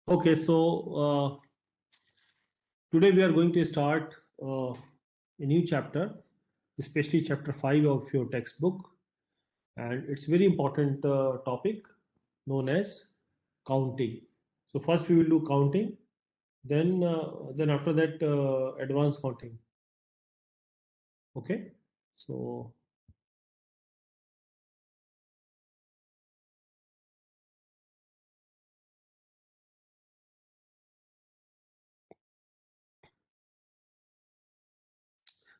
Okay, so today we are going to start a new chapter, especially chapter 5 of your textbook, and it's very important topic known as counting. So first we will do counting, then after that advanced counting. Okay, so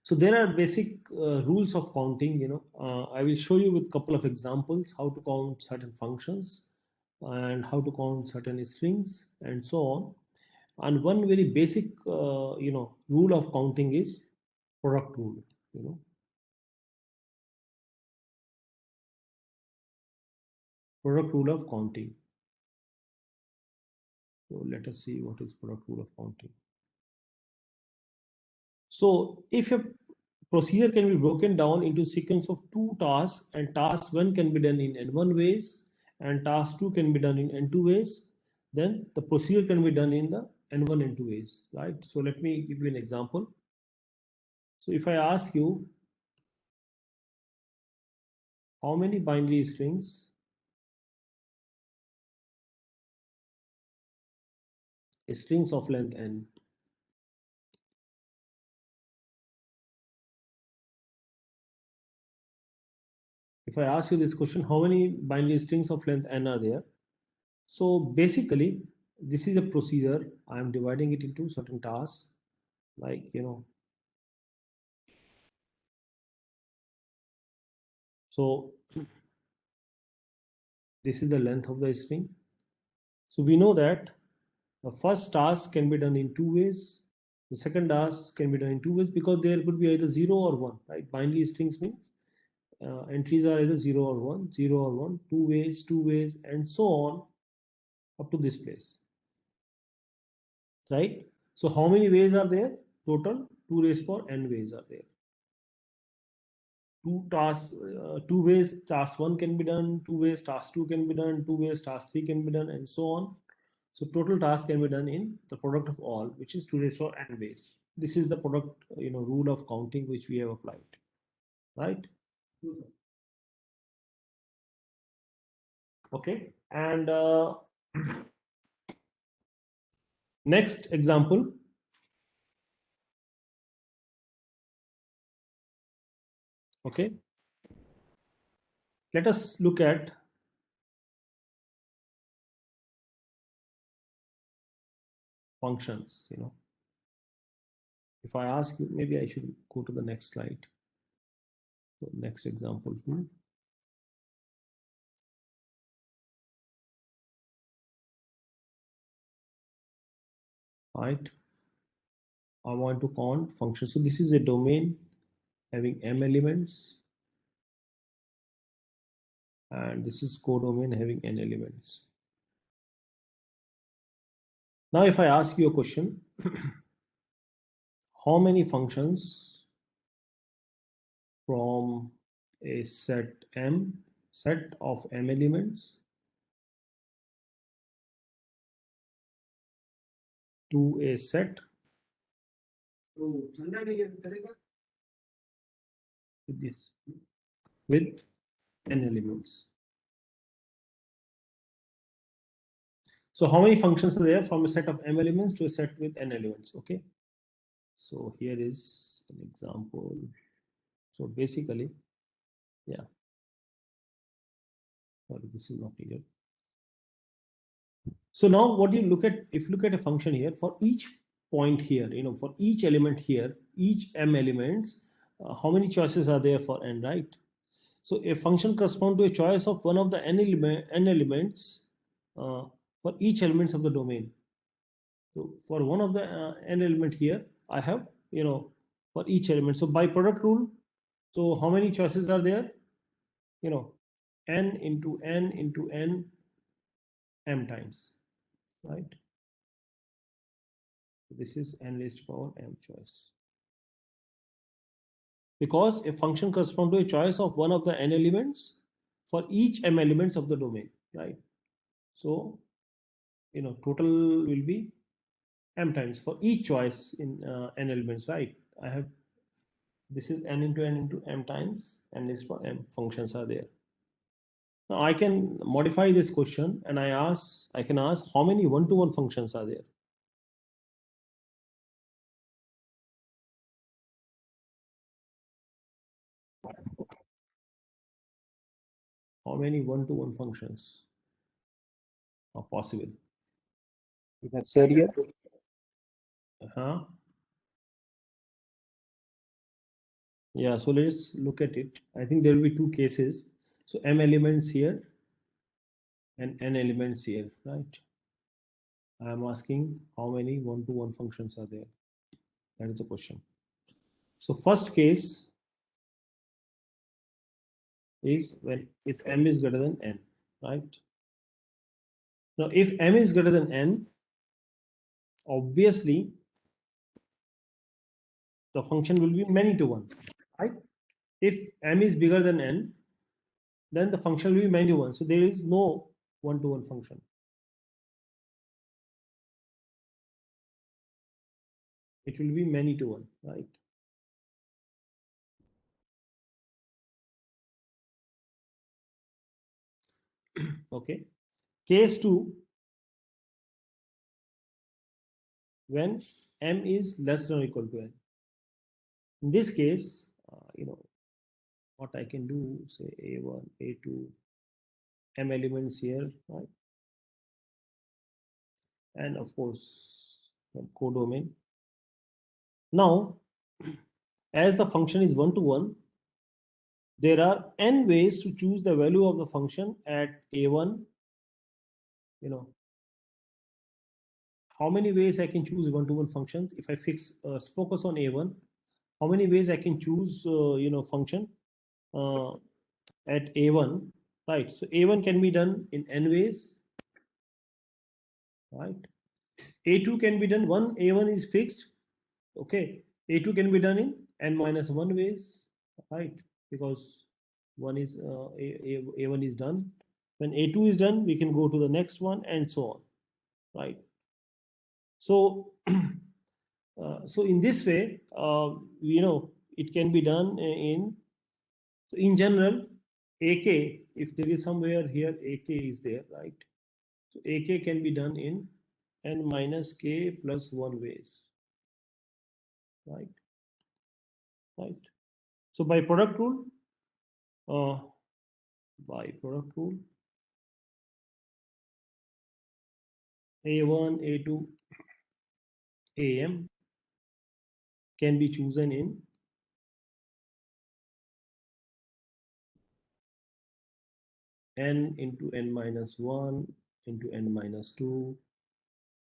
so there are basic rules of counting. I will show you with couple of examples how to count certain functions and how to count certain strings and so on. And one very basic rule of counting is product rule. you know Product rule of counting. So let us see what is product rule of counting. So if a procedure can be broken down into sequence of two tasks, and task 1 can be done in n1 ways and task 2 can be done in n2 ways, then the procedure can be done in the n1 n2 ways, right? So let me give you an example. So if I ask you how many binary strings of length n, if I ask you this question, how many binary strings of length n are there? So basically, this is a procedure. I am dividing it into certain tasks, like so this is the length of the string. So we know that the first task can be done in two ways. The second task can be done in two ways because there could be either 0 or 1, right? Binary strings means entries are either 0 or 1, 0 or 1, two ways, and so on up to this place, right? So how many ways are there? Total 2 raised power n ways are there. Two ways task 1 can be done, two ways task 2 can be done, two ways task 3 can be done, and so on. So total task can be done in the product of all, which is 2 raised power n ways. This is the product rule of counting which we have applied, right? Okay, and next example. Okay, let us look at functions. If I ask you, maybe I should go to the next slide. So next example. Right, I want to count functions. So this is a domain having m elements, and this is codomain having n elements. Now if I ask you a question, how many functions from a set of m elements to a set with this with n elements? So how many functions are there from a set of m elements to a set with n elements? Okay, so here is an example. So basically, yeah, sorry, this is not needed. So now what you look at, if you look at a function here, for each point here, for each element here, each m elements, how many choices are there for n, right? So a function corresponds to a choice of one of the n elements for each elements of the domain. So for one of the n element here, I have, for each element. So by product rule, so how many choices are there? N into n into n m times, right? This is n raised to power m choice. Because a function corresponds to a choice of one of the n elements for each m elements of the domain, right? So total will be m times for each choice in n elements, right? I have this is n into m times, and is for m functions are there. Now I can modify this question, and I can ask how many one-to-one functions are there. How many one-to-one functions are possible? You have said here. Uh-huh. Yeah, so let's look at it. I think there will be two cases. So m elements here and n elements here, right? I am asking how many one-to-one functions are there. That is the question. So first case is when if m is greater than n, right? Now if m is greater than n, obviously the function will be many to one, right? If m is bigger than n, then the function will be many to one. So there is no one-to-one function. It will be many to one, right? Okay. Case 2, when m is less than or equal to n. In this case, what I can do, say a1, a2, m elements here, right? And of course, codomain. Now, as the function is one to one, there are n ways to choose the value of the function at a1. How many ways I can choose one-to-one functions? If I focus on a1, how many ways I can choose function uh, at a1, right? So a1 can be done in n ways, right? A2 can be done, one a1 is fixed, okay? A2 can be done in n minus 1 ways, right? Because one is a1 is done. When a2 is done, we can go to the next one and so on, right? So so in this way, it can be done in general, ak, if there is somewhere here ak is there, right? So ak can be done in n minus k plus 1 ways, right? Right. So by product rule, uh, a1, a2, am can be chosen in n into n minus 1 into n minus 2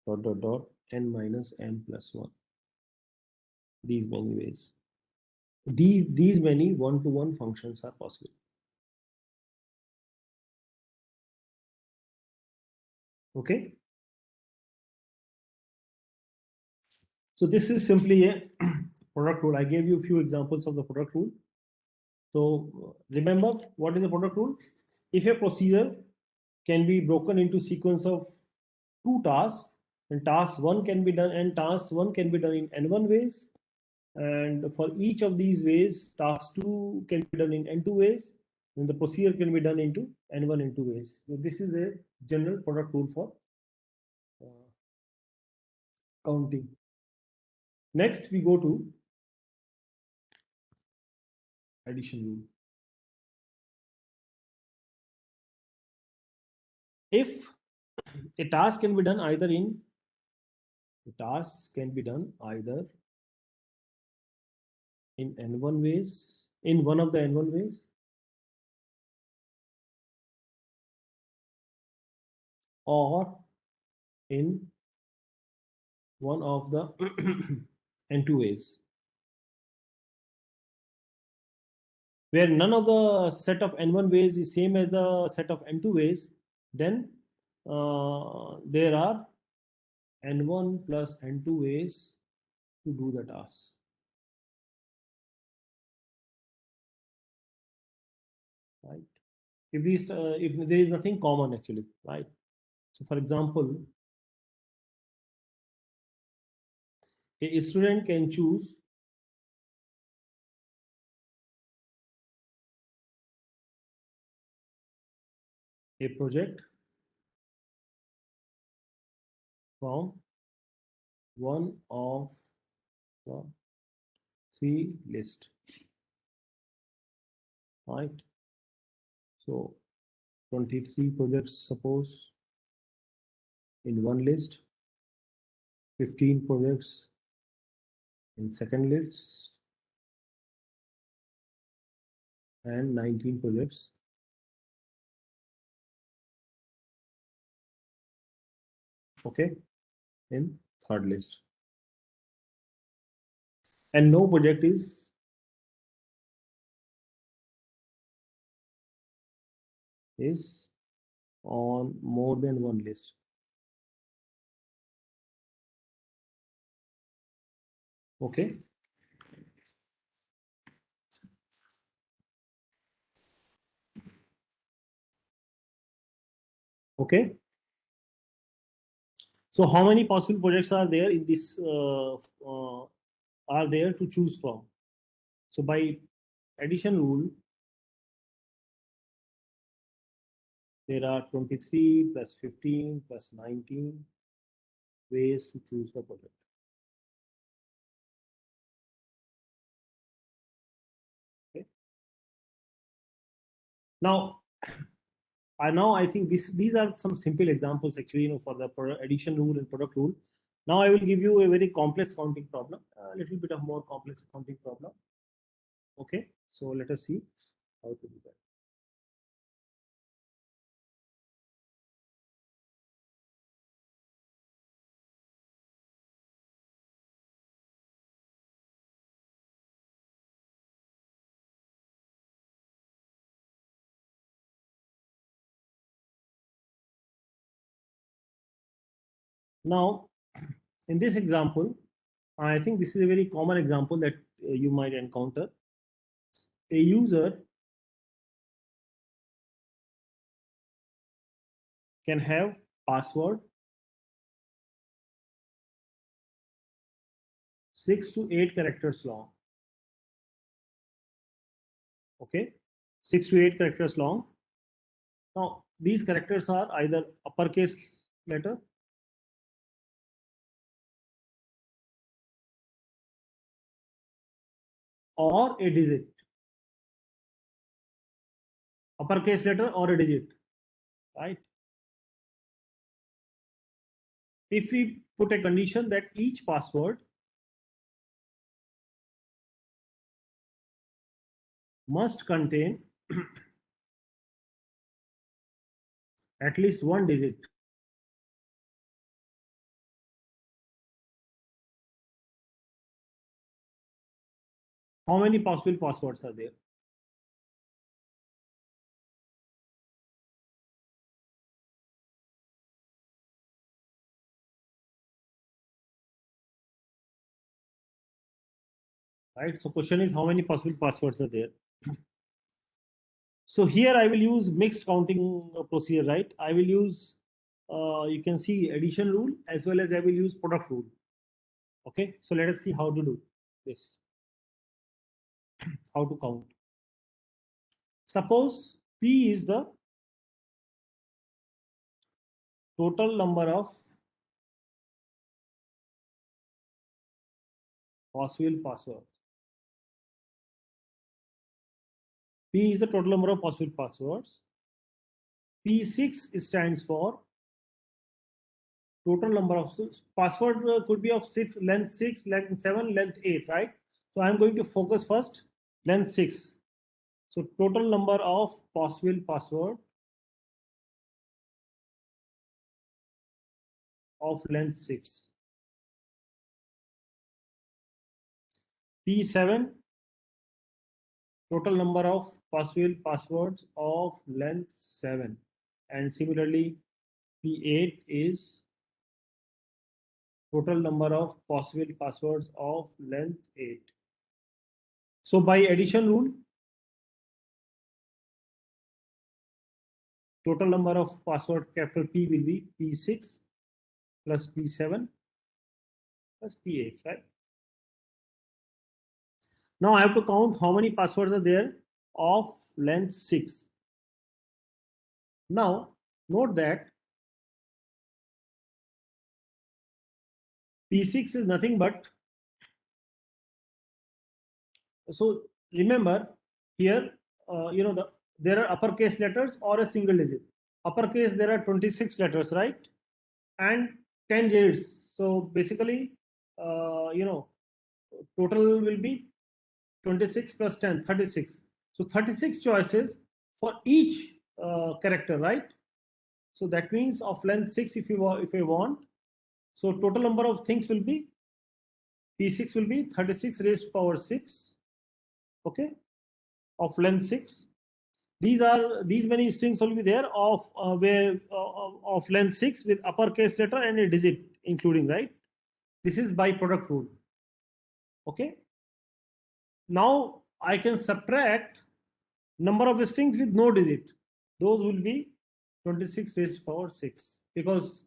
dot dot dot n minus m plus 1. These many ways. These many one-to-one functions are possible. Okay. So this is simply a product rule. I gave you a few examples of the product rule. So remember, what is the product rule? If a procedure can be broken into sequence of two tasks, and task one can be done, and task one can be done in n1 ways, and for each of these ways, task two can be done in n2 ways, and the procedure can be done into n1 and 2 ways. So this is a general product rule for uh, counting. Next, we go to addition rule. If a task can be done either in the task can be done either in n1 ways, in one of the n1 ways, or in one of the n2 ways, where none of the set of n1 ways is same as the set of n2 ways, then there are n1 plus n2 ways to do the task. Right? If there is nothing common actually, right? So for example, a student can choose a project from one of the three list, right? So 23 projects suppose in one list, 15 projects in second list, and 19 projects okay in third list, and no project is on more than one list. Okay. Okay. So how many possible projects are there in this are there to choose from? So by addition rule, there are 23 plus 15 plus 19 ways to choose the project. Okay. Now, I think these are some simple examples actually, for the addition rule and product rule. Now I will give you a very complex counting problem, a little bit of more complex counting problem. Okay, so let us see how to do that. Now, in this example, I think this is a very common example that you might encounter. A user can have password 6 to 8 characters long. Okay, 6 to 8 characters long. Now, these characters are either uppercase letter or a digit. Uppercase letter or a digit, right? If we put a condition that each password must contain at least one digit, how many possible passwords are there? Right. So question is how many possible passwords are there? So here I will use mixed counting procedure, right? I will use, you can see addition rule as well as I will use product rule. Okay, so let us see how to do this, how to count. Suppose P is the total number of possible passwords. P is the total number of possible passwords. P6 stands for total number of password could be of 6, length 6, length 7, length 8, right? So I'm going to focus first length 6. So total number of possible password of length 6. P7 total number of possible passwords of length 7, and similarly P8 is total number of possible passwords of length 8. So by addition rule, total number of password capital P will be P6 plus P7 plus P8, right? Now I have to count how many passwords are there of length 6. Now note that P6 is nothing but, so remember here, there are uppercase letters or a single digit. Uppercase, there are 26 letters, right? And 10 digits. So basically, total will be 26 plus 10, 36. So 36 choices for each character, right? So that means of length 6, if I want. So total number of things will be, P6 will be 36 raised to power 6, okay, of length 6. These many strings will be there of of length 6 with uppercase letter and a digit including, right? This is by product rule, okay. Now I can subtract number of strings with no digit. Those will be 26 raised to power 6, because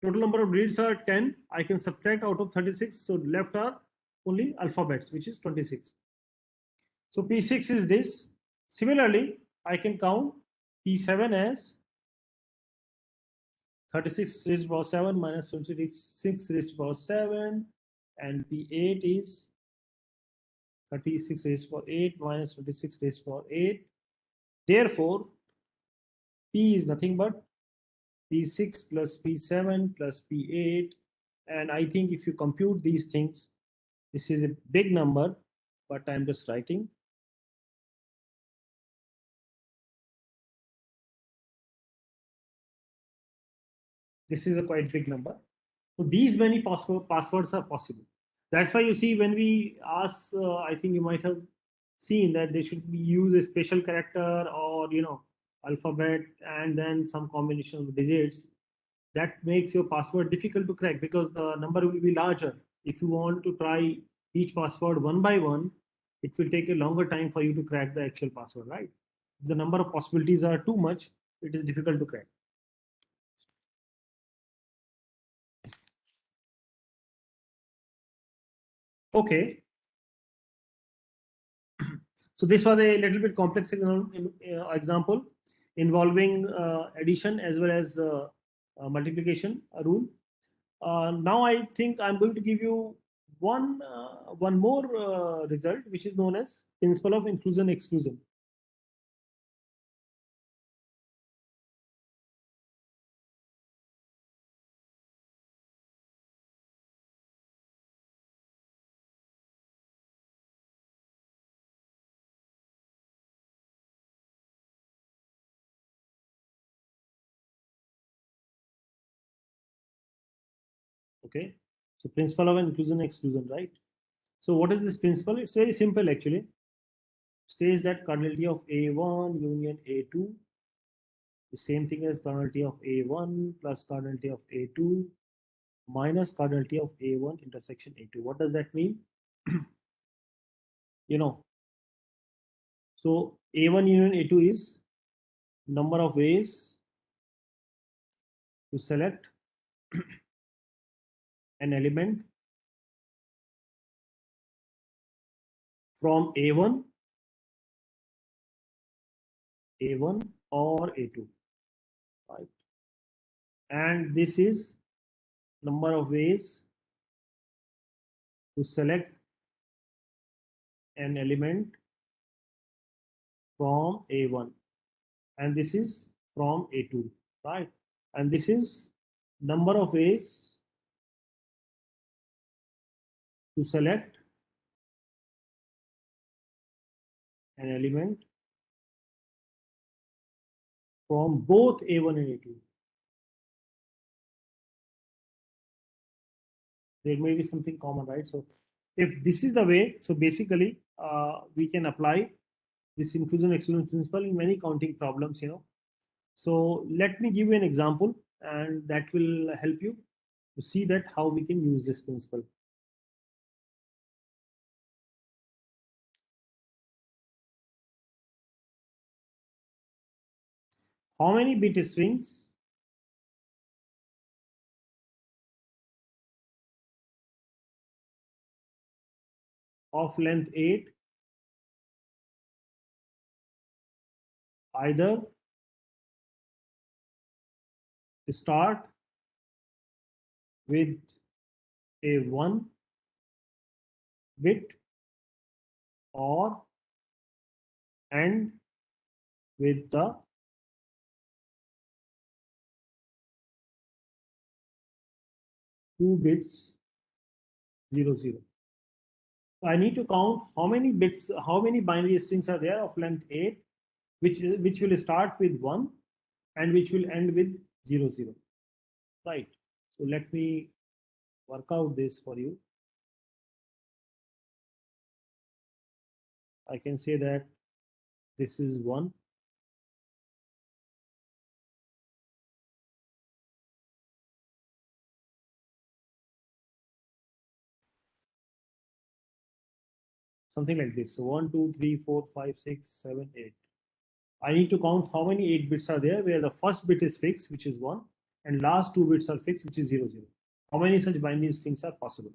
total number of digits are 10. I can subtract out of 36, so left are only alphabets, which is 26. So P6 is this. Similarly, I can count P7 as 36 raised to power 7 minus 26 raised to power 7, and P8 is 36 raised to power 8 minus 26 raised to power 8. Therefore, P is nothing but P6 plus P7 plus P8. And I think if you compute these things, this is a big number, but I'm just writing. This is a quite big number. So these many passwords are possible. That's why you see when we ask, I think you might have seen that they should be use a special character or alphabet and then some combination of digits. That makes your password difficult to crack because the number will be larger. If you want to try each password one by one, it will take a longer time for you to crack the actual password, right? If the number of possibilities are too much, it is difficult to crack. Okay. So this was a little bit complex example involving addition as well as multiplication rule. Now I think I'm going to give you one more result, which is known as principle of inclusion exclusion. Okay, so principle of inclusion exclusion, right? So what is this principle? It's very simple actually. It says that cardinality of A1 union A2, the same thing as cardinality of A1 plus cardinality of A2 minus cardinality of A1 intersection A2. What does that mean? you know so A1 union A2 is number of ways to select an element from A1 or A2, right? And this is number of ways to select an element from A1, and this is from A2, right? And this is number of ways to select an element from both A1 and A2. There may be something common, right? So if this is the way, so basically we can apply this inclusion exclusion principle in many counting problems. So let me give you an example, and that will help you to see that how we can use this principle. How many bit strings of length 8 either start with a 1 bit or end with the two bits 0 0. I need to count how many bits, how many binary strings are there of length 8, which will start with 1 and which will end with 0 0. Right. So let me work out this for you. I can say that this is 1. Something like this. So 1, 2, 3, 4, 5, 6, 7, 8. I need to count how many 8 bits are there where the first bit is fixed, which is 1, and last 2 bits are fixed, which is 0 0. How many such binary strings are possible?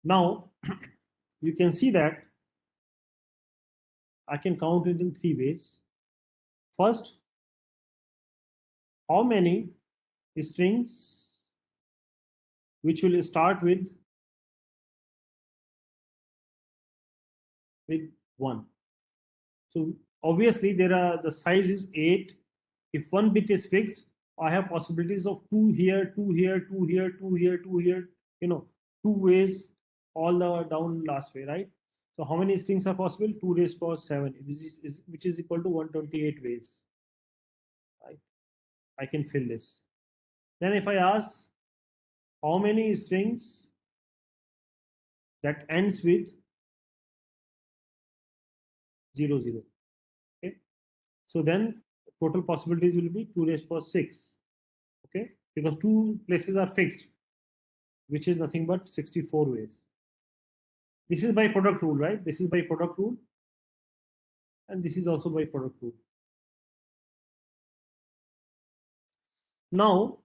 Now, you can see that I can count it in 3 ways. First, how many strings which will start with 1. So obviously there are, the size is 8. If one bit is fixed, I have possibilities of 2 here, 2 here, 2 here, 2 here, 2 here, 2 ways all the down last way, right? So how many strings are possible? 2 raised to power 7, which is equal to 128 ways, right? I can fill this. Then if I ask how many strings that ends with 0 0, okay? So then total possibilities will be 2 raised to power 6, okay? Because 2 places are fixed, which is nothing but 64 ways. This is by product rule, right? This is by product rule. And this is also by product rule. Now,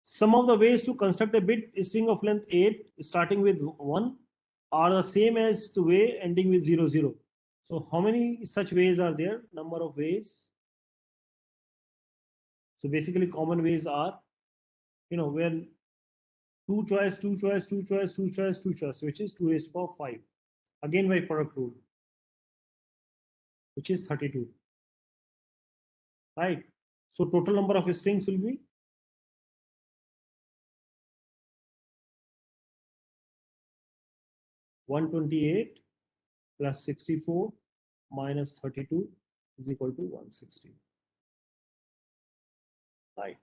some of the ways to construct a bit string of length 8 starting with 1 are the same as the way ending with 0 0. So how many such ways are there? Number of ways. So basically common ways are, where 2 choice, 2 choice, 2 choice, 2 choice, 2 choice, which is 2 raised to power 5. Again by product rule, which is 32. Right? So total number of strings will be 128 plus 64 minus 32 is equal to 160. Right.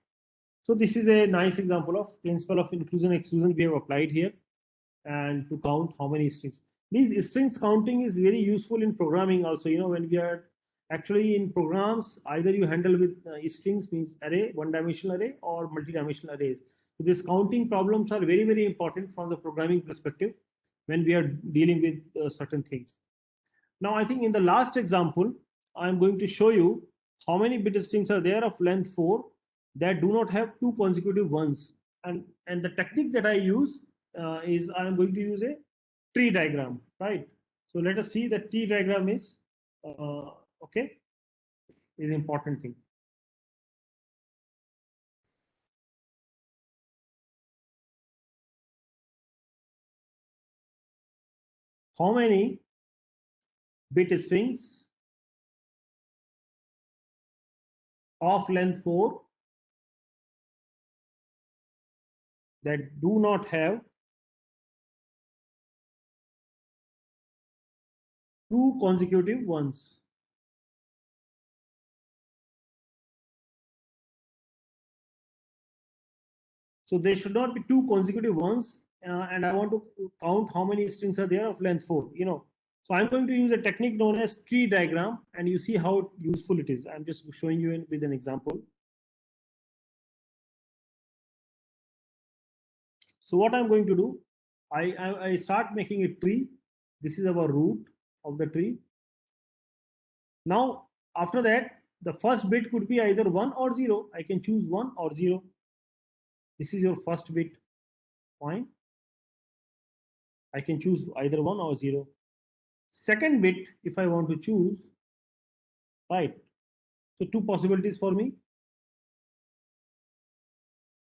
So this is a nice example of principle of inclusion exclusion we have applied here, and to count how many strings. These strings counting is very useful in programming also. When we are actually in programs, either you handle with strings, means array, one-dimensional array, or multi-dimensional arrays. So these counting problems are very, very important from the programming perspective when we are dealing with certain things. Now, I think in the last example, I'm going to show you how many bit strings are there of length 4 that do not have two consecutive ones. And the technique that I use is I'm going to use a tree diagram, right? So let us see that tree diagram is, okay, is important thing. How many bit strings of length 4 that do not have two consecutive ones? So there should not be two consecutive ones, and I want to count how many strings are there of length 4. So I'm going to use a technique known as tree diagram, and you see how useful it is. I'm just showing you with an example. So what I'm going to do, I start making a tree. This is our root of the tree. Now, after that, the first bit could be either 1 or 0. I can choose 1 or 0. This is your first bit. Fine. I can choose either 1 or 0. Second bit, if I want to choose, right? So two possibilities for me.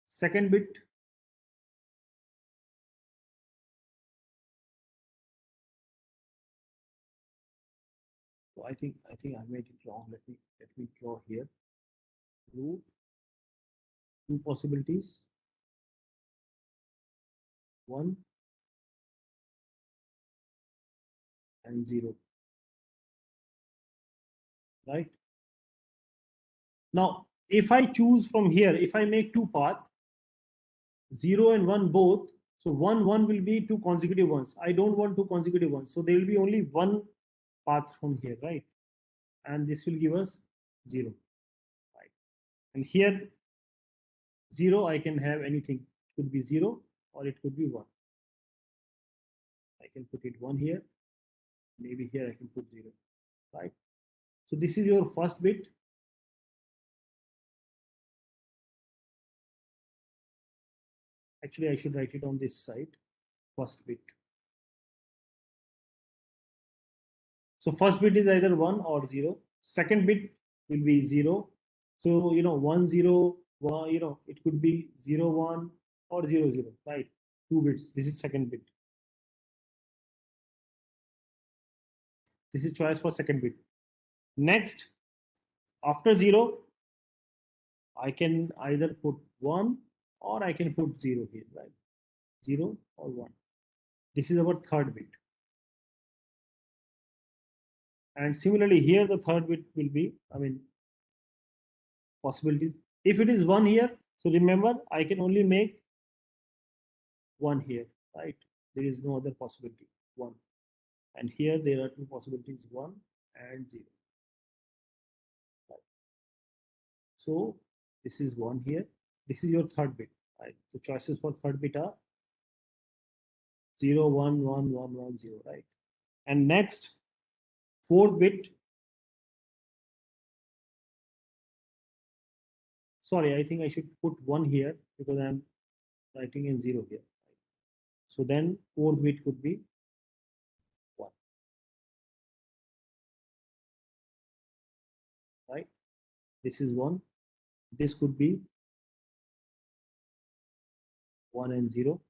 Second bit, so I think I made it wrong. Let me draw here. Root, two possibilities. 1 and 0. Right? Now, if I choose from here, if I make two paths, 0 and 1 both, so 1 will be two consecutive ones. I don't want two consecutive ones. So there will be only one path from here, right? And this will give us 0. Right? And here 0, I can have anything. It could be 0 or it could be 1. I can put it 1 here. Maybe here I can put 0. Right? So this is your first bit. Actually, I should write it on this side. First bit. So first bit is either 1 or 0. Second bit will be 0. So 1 0 1, it could be 0 1 or 0 0, right? 2 bits. This is second bit. This is choice for second bit. Next, after 0, I can either put 1 or I can put 0 here, right? 0 or 1. This is our third bit. And similarly here the third bit will be, possibilities. If it is 1 here, so remember I can only make 1 here, right? There is no other possibility, 1. And here there are two possibilities, 1 and 0. Right? So this is 1 here. This is your third bit, right? So choices for third bit are 0 1 1 1 1 0, right? And next, fourth bit. Sorry, I think I should put 1 here because I'm writing in 0 here. So then fourth bit could be 1. Right? This is 1. This could be 1 and 0.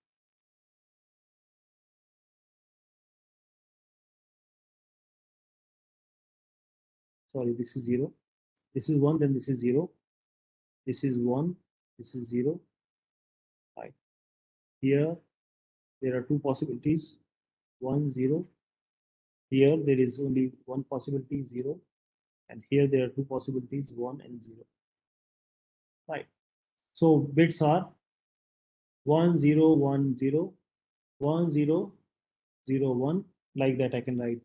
Sorry, this is 0. This is 1, then this is 0. This is 1. This is 0. Right? Here there are two possibilities, 1 0. Here there is only one possibility, 0. And here there are two possibilities, 1 and 0. Right? So bits are 1 0 1 0 1 0 0 1, like that I can write.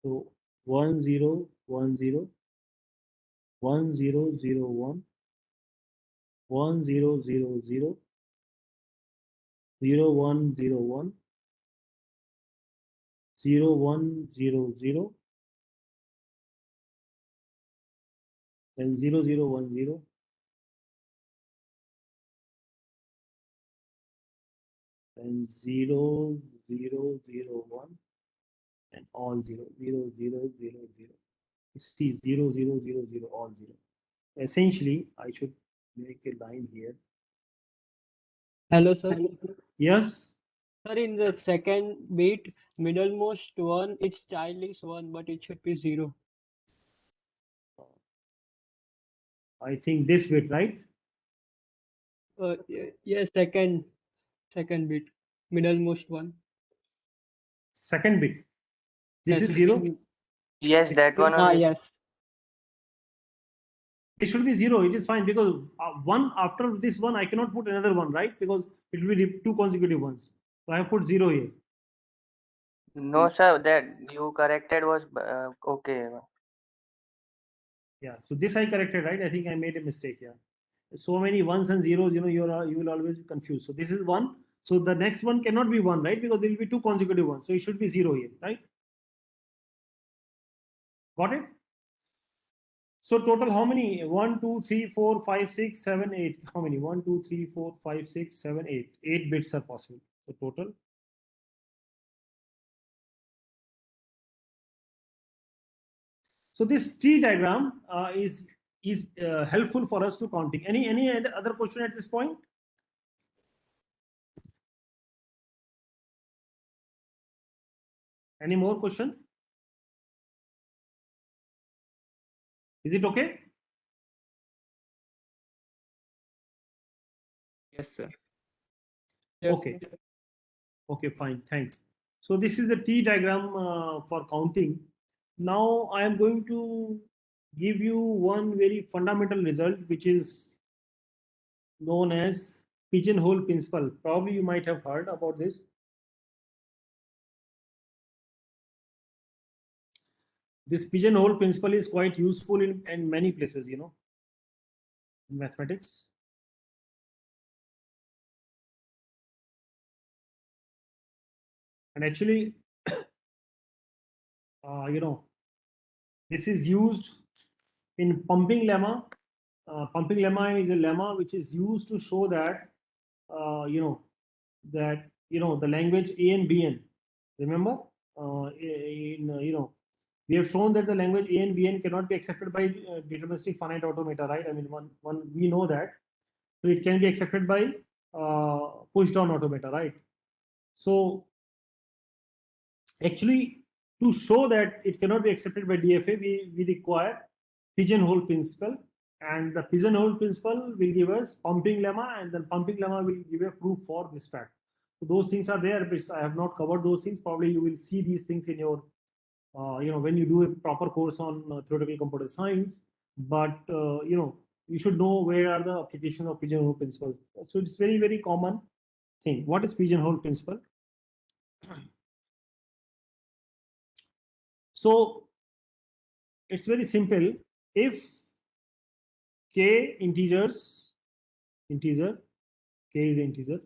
So 1 0 1 0 1 0 0 1 1 0 0 0 0 1 0 1 0 1 0 0, then 0 0 1 0, then 0 0 0 1, and all 0 0 0 0 0. See 0 0 0 0, all 0. Essentially, I should make a line here. Hello, sir. Yes. Sir, in the second bit, middlemost one, its child is 1, but it should be 0. I think this bit, right? Yes, second bit, middlemost one. Second bit. This Yes, is 0. Yes, This that is one 0. only. yes. It should be 0. It is fine because 1 after this one, I cannot put another one, right? Because it will be two consecutive ones. So I have put 0 here. No, sir, that you corrected was okay. Yeah. So this I corrected, right? I think I made a mistake here. So many ones and zeros, you will always be confused. So this is 1. So the next one cannot be 1, right? Because there will be two consecutive ones. So it should be 0 here, right? Got it? So total how many? 1, 2, 3, 4, 5, 6, 7, 8. How many? 1, 2, 3, 4, 5, 6, 7, 8. 8 bits are possible. So total So this tree diagram is helpful for us to counting. Any other question at this point? Any more question? Is it okay? Yes, sir. Okay. Okay, fine. Thanks. So this is a T diagram for counting. Now I am going to give you one very fundamental result, which is known as pigeonhole principle. Probably you might have heard about this. This pigeonhole principle is quite useful in many places, you know, in mathematics. And actually, you know, this is used in pumping lemma. Pumping lemma is a lemma which is used to show that, you know, the language A and Bn. Remember, you know, we have shown that the language A and Bn cannot be accepted by deterministic finite automata, right? I mean, one we know that. So it can be accepted by push down automata, right? So actually, to show that it cannot be accepted by DFA, we require pigeonhole principle, and the pigeonhole principle will give us pumping lemma, and then pumping lemma will give a proof for this fact. So those things are there, but I have not covered those things. Probably you will see these things in your, you know, when you do a proper course on theoretical computer science. But you know, you should know where are the applications of pigeonhole principles. So it's very, very common thing. What is pigeonhole principle? So it's very simple. If k integer, k is integer,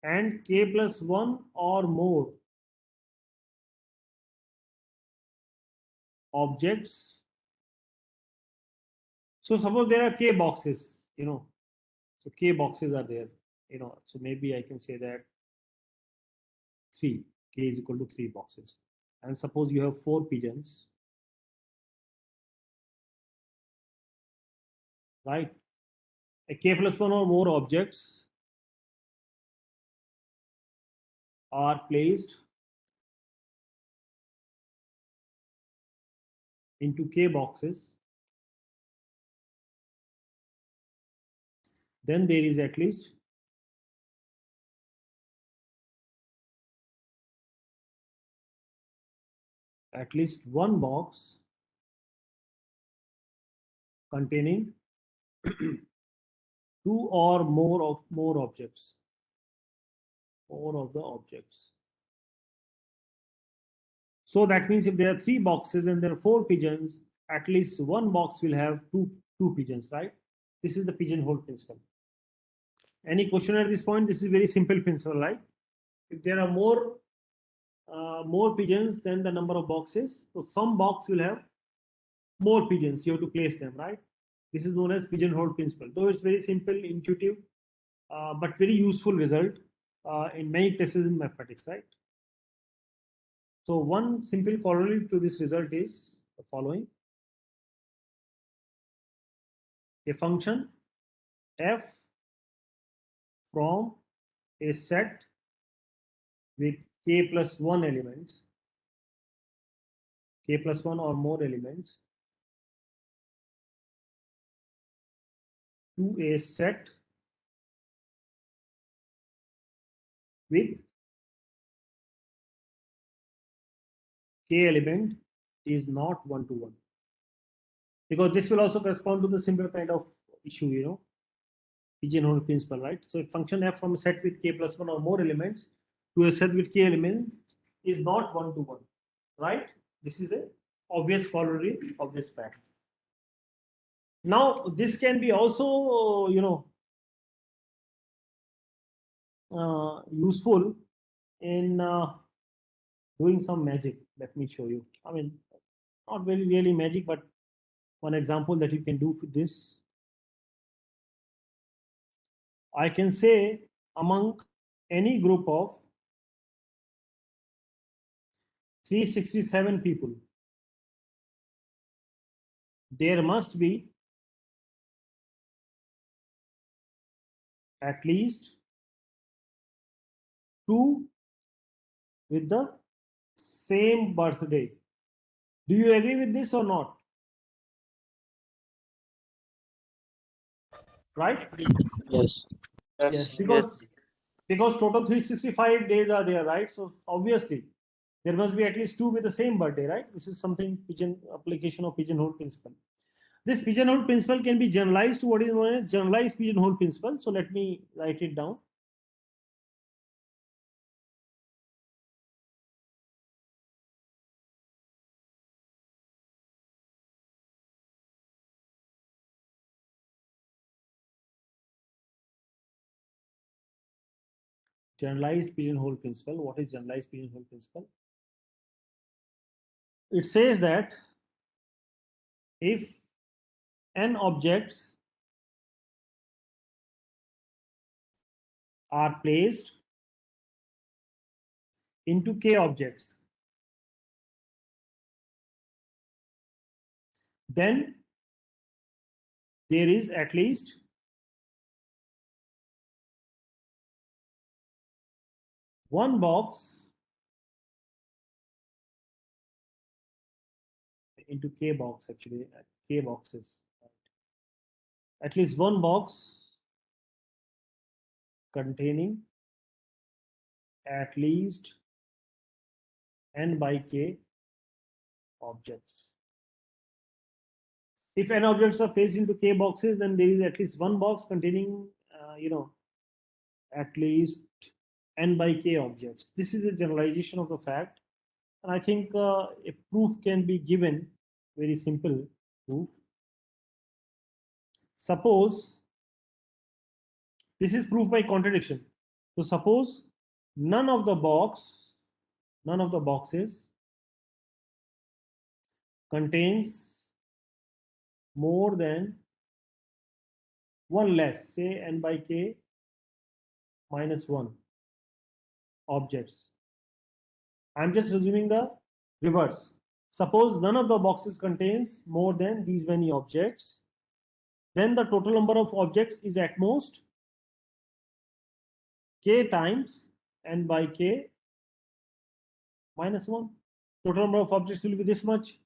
and k plus 1 or more objects. So suppose there are k boxes, you know, so k boxes are there, you know, so maybe I can say that 3, k is equal to 3 boxes. And suppose you have 4 pigeons, right? A k plus 1 or more objects are placed into k boxes, then there is at least one box containing 2 or more objects, more of the objects. So that means if there are 3 boxes and there are 4 pigeons, at least one box will have two pigeons, right? This is the pigeonhole principle. Any question at this point? This is very simple principle, right? If there are more pigeons than the number of boxes, so some box will have more pigeons. You have to place them, right? This is known as pigeonhole principle. Though it's very simple, intuitive, but very useful result in many places in mathematics, right? So one simple corollary to this result is the following. A function f from a set with k plus 1 elements, k plus 1 or more elements, to a set with k element is not 1 to 1. Because this will also correspond to the similar kind of issue, you know, pigeonhole principle, right? So a function f from a set with k plus 1 or more elements to a set with k element is not 1 to 1, right? This is a obvious corollary of this fact. Now this can be also, you know, useful in doing some magic. Let me show you. I mean, not very really magic, but one example that you can do for this. I can say among any group of 367 people, there must be at least 2 with the same birthday. Do you agree with this or not? Right? Yes. Yes, because total 365 days are there, right? So obviously there must be at least 2 with the same birthday, right? This is something application of pigeonhole principle. This pigeonhole principle can be generalized to what is known as generalized pigeonhole principle. So let me write it down. Generalized pigeonhole principle. What is generalized pigeonhole principle? It says that if n objects are placed into k objects, then there is at least one box into k box, actually k boxes, at least one box containing at least n by k objects. If n objects are placed into k boxes, then there is at least one box containing at least n by k objects. This is a generalization of the fact, and I think a proof can be given, very simple proof. Suppose this is proof by contradiction. So suppose none of the boxes contains more than one less, say n by k minus 1 objects. I'm just assuming the reverse. Suppose none of the boxes contains more than these many objects, then the total number of objects is at most k times n by k minus 1. Total number of objects will be this much.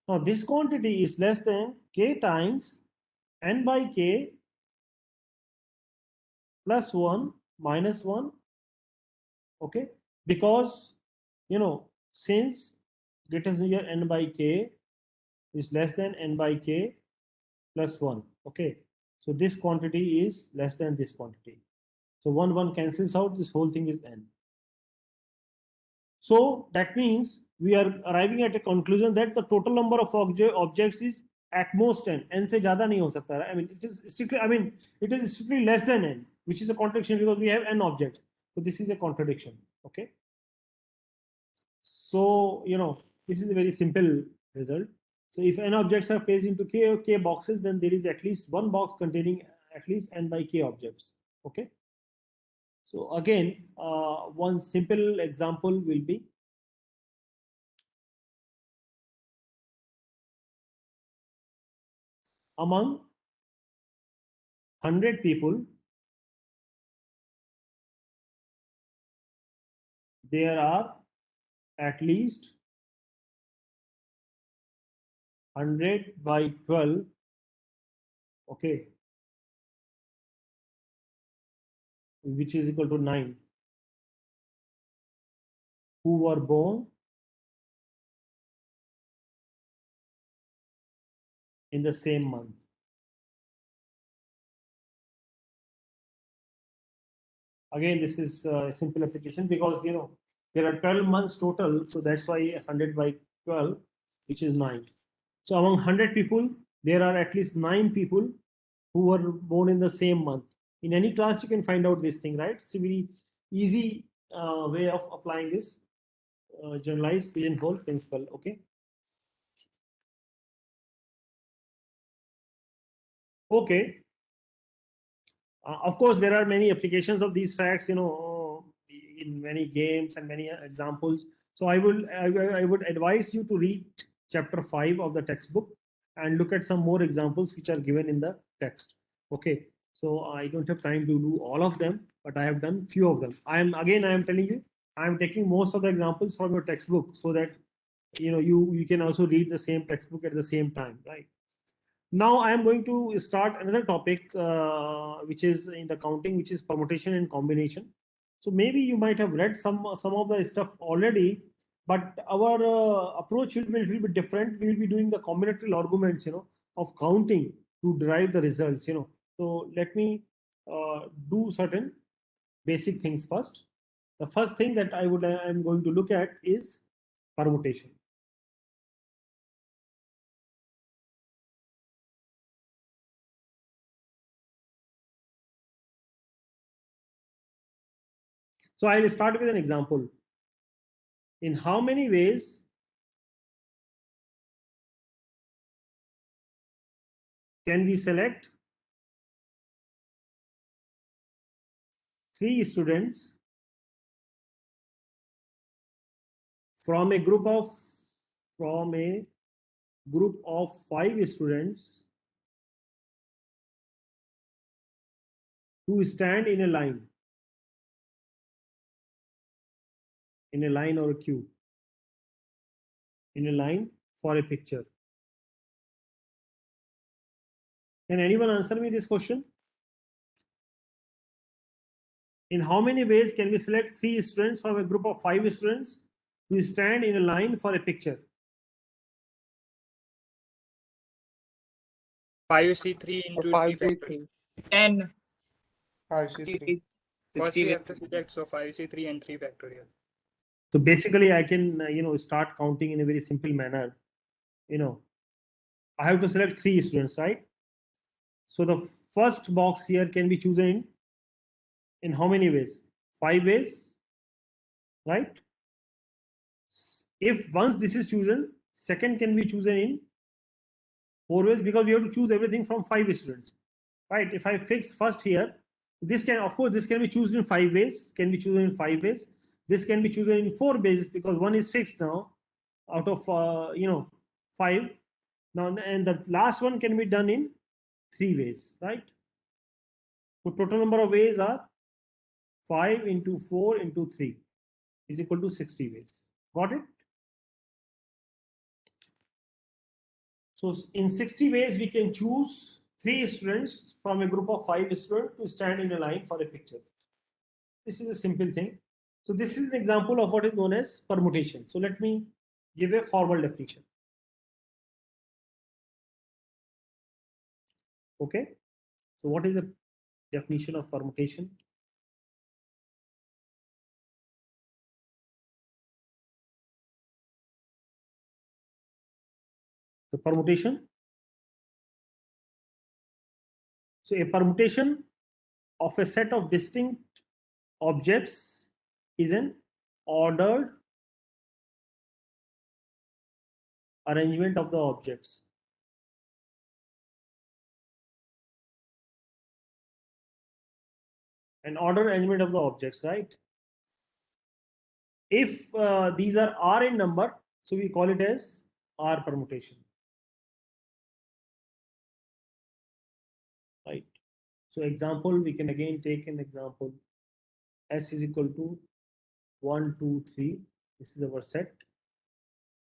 Now this quantity is less than k times n by k plus 1 minus 1. Okay, because since greater than here n by k is less than n by k plus 1. Okay, so this quantity is less than this quantity. So 1 cancels out, this whole thing is n. So that means we are arriving at a conclusion that the total number of objects is at most n. N se zyada nahi ho sakta. I mean, it is strictly less than n, which is a contradiction because we have n objects. So this is a contradiction. Okay. So this is a very simple result. So if n objects are placed into k boxes, then there is at least one box containing at least n by k objects. Okay. So again, one simple example will be among 100 people, there are at least 100 by 12, okay, which is equal to 9, who were born in the same month. Again, this is a simple application because there are 12 months total, so that's why 100 by 12, which is 9. So among 100 people, there are at least 9 people who were born in the same month. In any class, you can find out this thing, right? It's a very easy way of applying this generalized pigeonhole principle. Okay. Okay. Of course, there are many applications of these facts, in many games and many examples. So I would advise you to read chapter 5 of the textbook. and look at some more examples which are given in the text. Okay, so I don't have time to do all of them, but I have done few of them. I am telling you, I am taking most of the examples from your textbook so that you can also read the same textbook at the same time, right? Now I am going to start another topic which is in the counting, which is permutation and combination. So maybe you might have read some of the stuff already, but our approach will be a little bit different. We will be doing the combinatorial arguments, of counting to derive the results. So let me do certain basic things first. The first thing that I am going to look at is permutation. So I will start with an example. In how many ways can we select 3 students from a group of 5 students who stand in a line or a queue, in a line for a picture? Can anyone answer me this question? In how many ways can we select 3 students from a group of 5 students who stand in a line for a picture? 5C3 into 3 factorial. 10. 5C3. First we have to select, so 5C3 and 3 factorial. So basically I can start counting in a very simple manner. I have to select 3 students, right? So the first box here can be chosen in how many ways? 5 ways, right? If once this is chosen, second can be chosen in 4 ways, because we have to choose everything from 5 students, right? If I fix first here, this can, of course, this can be chosen in 5 ways, This can be chosen in 4 ways because one is fixed now out of 5. Now, and the last one can be done in 3 ways, right? So total number of ways are 5 into 4 into 3 is equal to 60 ways. Got it? So in 60 ways, we can choose 3 students from a group of 5 students to stand in a line for a picture. This is a simple thing. So this is an example of what is known as permutation. So let me give a formal definition. Okay. So what is the definition of permutation? The permutation. So a permutation of a set of distinct objects is an ordered arrangement of the objects. An ordered arrangement of the objects, right? If these are R in number, so we call it as R permutation. Right. So example, we can again take an example. S is equal to 1, 2, 3. This is our set.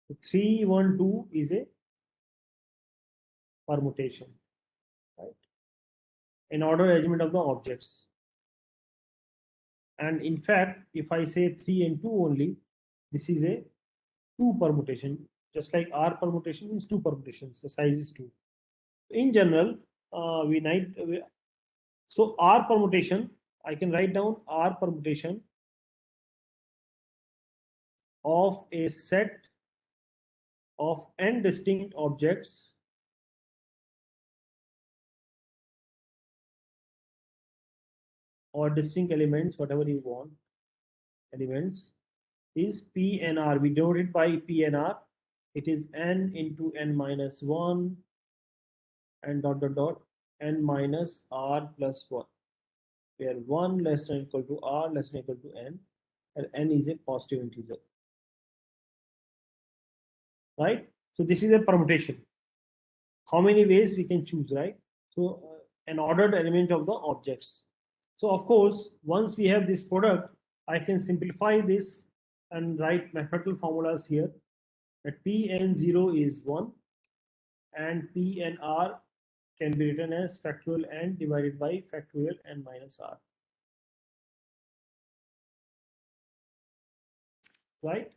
So 3, 1, 2 is a permutation, right? An order arrangement of the objects. And in fact, if I say 3 and 2 only, this is a 2 permutation, just like R permutation is 2 permutations. The size is 2. In general, so R permutation, I can write down R permutation of a set of n distinct objects or distinct elements, whatever you want, elements, is P and R. We denote it by P and R. It is n into n minus 1 and dot dot dot n minus R plus 1, where 1 less than or equal to R less than or equal to n, and n is a positive integer. Right? So this is a permutation. how many ways we can choose, right? So an ordered element of the objects. So of course, once we have this product, I can simplify this and write mathematical formulas here, that Pn0 is 1 and Pnr can be written as factorial n divided by factorial n minus r. Right?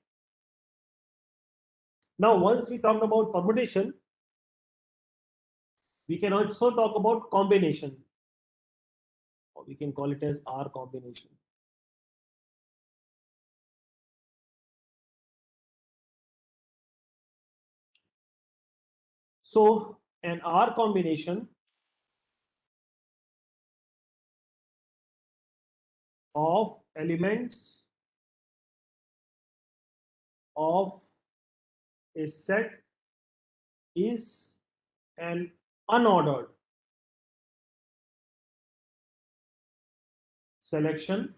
Now, once we talked about permutation, we can also talk about combination. Or we can call it as R combination. So an R combination of elements of a set is an unordered selection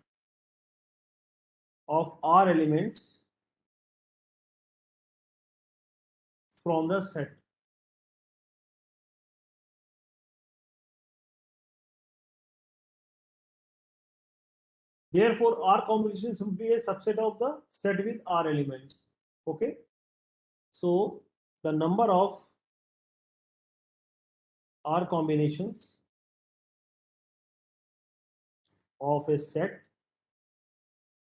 of R elements from the set. Therefore, R combination is simply a subset of the set with R elements. Okay. So the number of R combinations of a set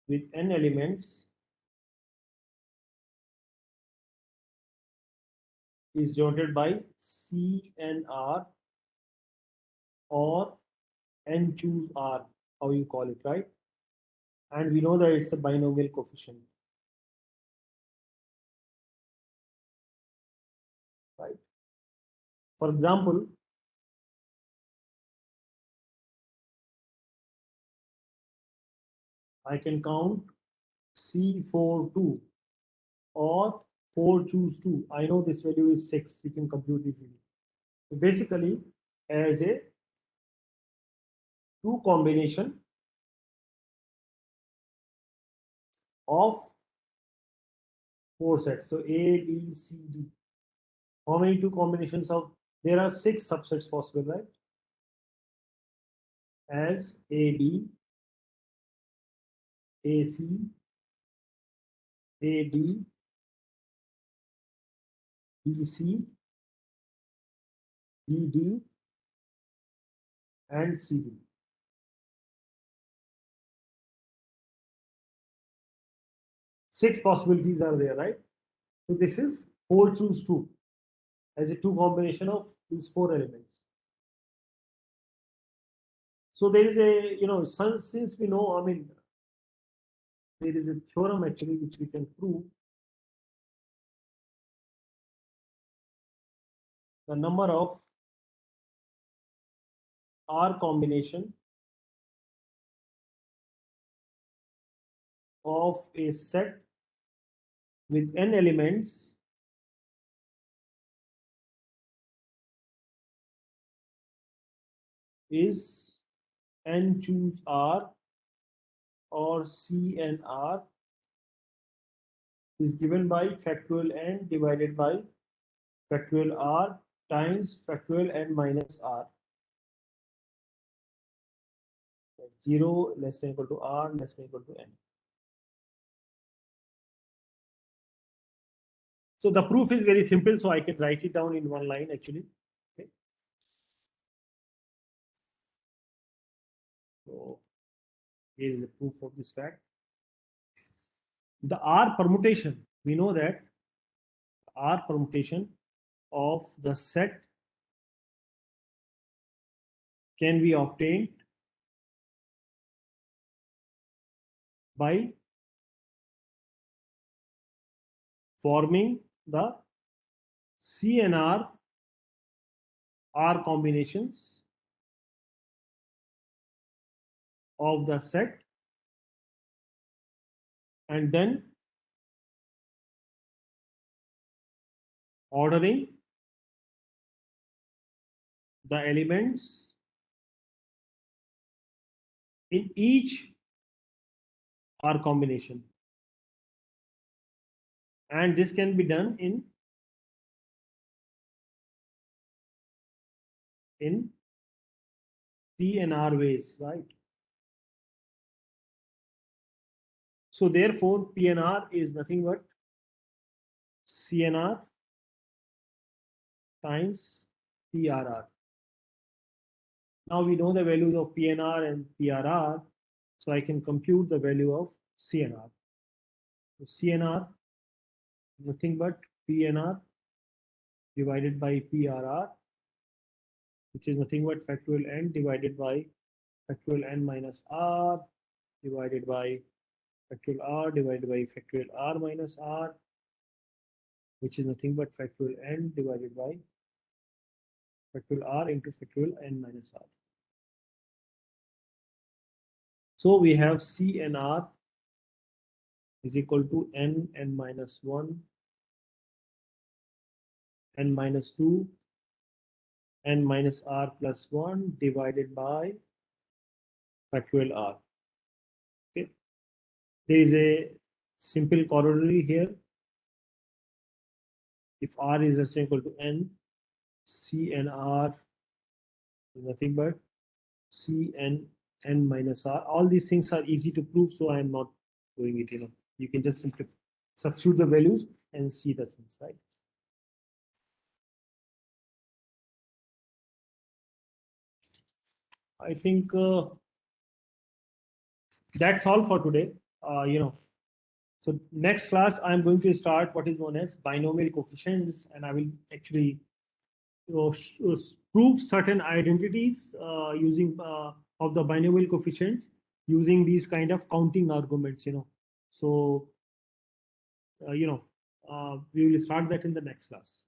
with n elements is denoted by CNR or n choose R, how you call it, right? And we know that it's a binomial coefficient. Right? For example, I can count C42 or 4 choose 2. I know this value is 6. You can compute easily. So basically, as a 2 combination of 4 sets. So A, B, C, D. How many 2 combinations of? There are 6 subsets possible, right? As AB, AC, AD, BC, BD, and CD. Six possibilities are there, right? So this is 4 choose 2 as a 2 combination of these 4 elements. So there is a, since we know, I mean, there is a theorem actually which we can prove the number of R combination of a set with n elements is n choose R or CNR is given by factorial n divided by factorial R times factorial n minus R. 0 less than equal to R less than equal to n. So the proof is very simple, so I can write it down in one line actually. Okay. So here is the proof of this fact. The R permutation, we know that R permutation of the set can be obtained by forming the CNR R combinations of the set and then ordering the elements in each R combination. And this can be done in in P and R ways, right? So therefore, PNR is nothing but CNR times PRR. Now we know the values of PNR and PRR, so I can compute the value of CNR. So CNR, nothing but PNR divided by PRR, which is nothing but factorial n divided by factorial n minus r divided by factorial r divided by factorial r minus r, which is nothing but factorial n divided by factorial r into factorial n minus r. So we have C and R is equal to n minus 1, n minus 2, n minus r plus 1 divided by factorial r. Okay. There is a simple corollary here. If r is less than or equal to n, C and R is nothing but C and n minus r. All these things are easy to prove, so I am not doing it. You can just simply substitute the values and see the things, right? I think that's all for today. So next class I'm going to start what is known as binomial coefficients, and I will actually prove certain identities using of the binomial coefficients using these kind of counting arguments. So we will start that in the next class.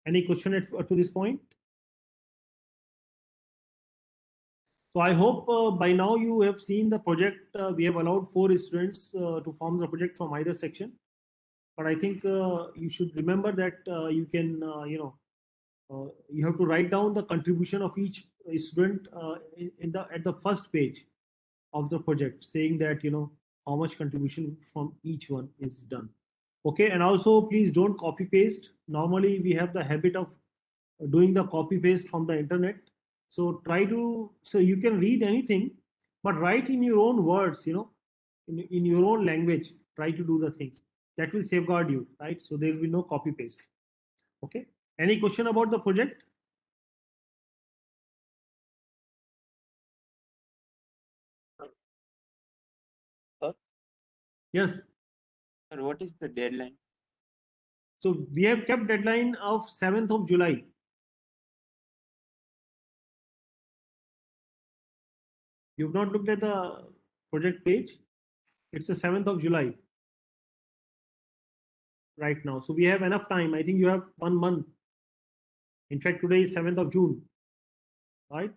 Any question to this point? So I hope by now you have seen the project. We have allowed 4 students to form the project from either section. But I think you should remember that you can, you have to write down the contribution of each student at the first page of the project, saying that how much contribution from each one is done. Okay, and also please don't copy paste. Normally we have the habit of doing the copy paste from the internet. So so you can read anything, but write in your own words, in your own language. Try to do the things that will safeguard you, right? So there will be no copy paste. Okay. Any question about the project? Sir? Yes. Sir, what is the deadline? So we have kept deadline of 7th of July. You've not looked at the project page. It's the 7th of July right now. So we have enough time. I think you have 1 month. In fact, today is 7th of June, right?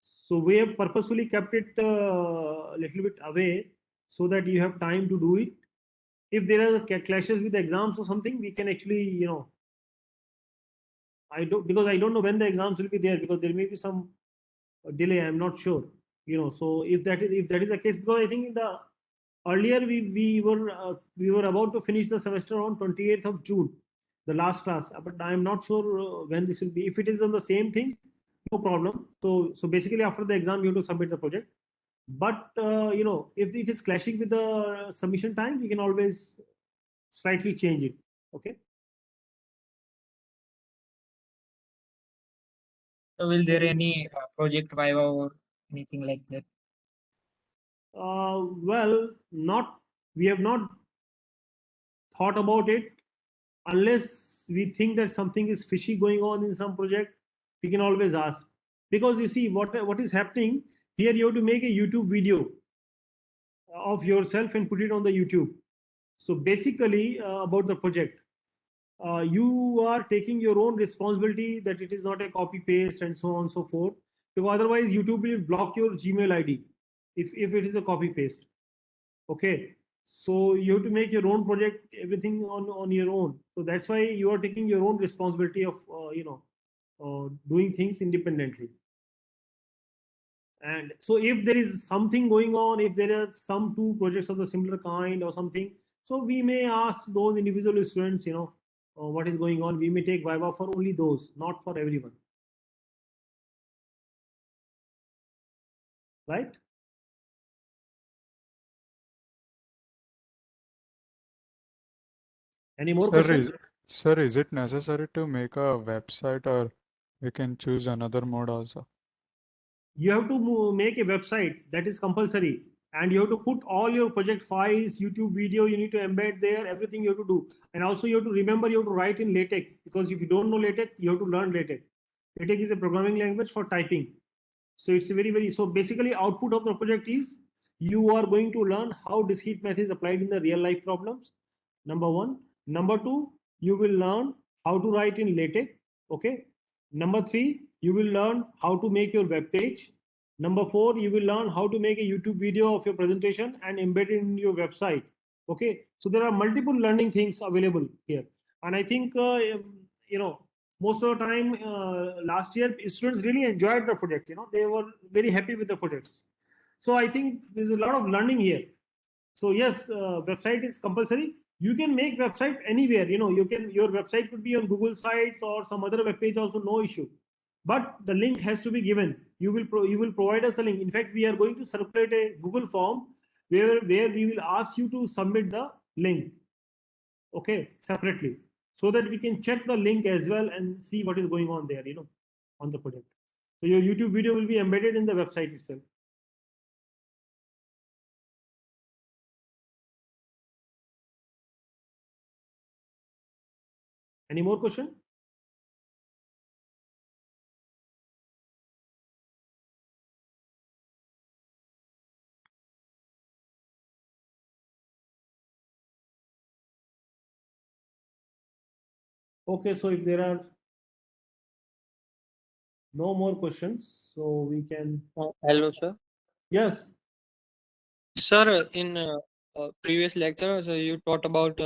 So we have purposefully kept it a little bit away so that you have time to do it. If there are clashes with the exams or something, we can actually, because I don't know when the exams will be there, because there may be some delay. I'm not sure, So if that is the case, because I think in the earlier we were about to finish the semester on 28th of June, the last class, but I'm not sure when this will be. If it is on the same thing, no problem. So basically after the exam you have to submit the project. But if it is clashing with the submission time, we can always slightly change it. Okay. So will there any project viva or anything like that? Well, we have not thought about it. Unless we think that something is fishy going on in some project, we can always ask. Because you see what is happening here, you have to make a YouTube video of yourself and put it on the YouTube. So basically about the project, you are taking your own responsibility that it is not a copy paste and so on and so forth. Because otherwise YouTube will block your Gmail ID if it is a copy paste. Okay. So you have to make your own project, everything on your own. So that's why you are taking your own responsibility of doing things independently. And so if there is something going on, if there are some 2 projects of the similar kind or something, so we may ask those individual students, what is going on. We may take viva for only those, not for everyone. right? Any more questions? Sir, is it necessary to make a website, or we can choose another mode also? You have to make a website, that is compulsory, and you have to put all your project files, YouTube video, you need to embed there, everything you have to do. And also you have to remember, you have to write in LaTeX, because if you don't know LaTeX, you have to learn LaTeX. LaTeX is a programming language for typing. So it's a very, so basically output of the project is you are going to learn how discrete math is applied in the real life problems. Number one. Number two, you will learn how to write in LaTeX. Okay. Number three, you will learn how to make your web page. Number four, you will learn how to make a YouTube video of your presentation and embed it in your website. Okay. So there are multiple learning things available here. And I think, most of the time last year, students really enjoyed the project. They were very happy with the project. So I think there's a lot of learning here. So yes, website is compulsory. You can make website anywhere. Your website could be on Google Sites or some other web page also, no issue. But the link has to be given. You will provide us a link. In fact, we are going to circulate a Google form where we will ask you to submit the link. Okay, separately, so that we can check the link as well and see what is going on there, on the project. So your YouTube video will be embedded in the website itself. Any more question? Okay, so if there are no more questions, so we can. Hello, sir. Yes. Sir, in previous lecture, so you taught about